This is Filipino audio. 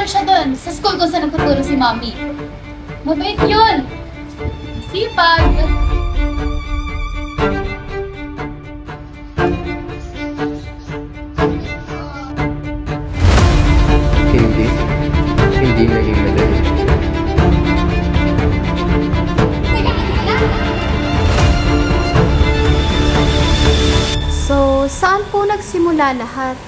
tutor siya doon sa school kung saan nagtuturo si Mommy. Mabait yun. Sipag. Hindi. Hindi naging madali. So, saan po nagsimula lahat?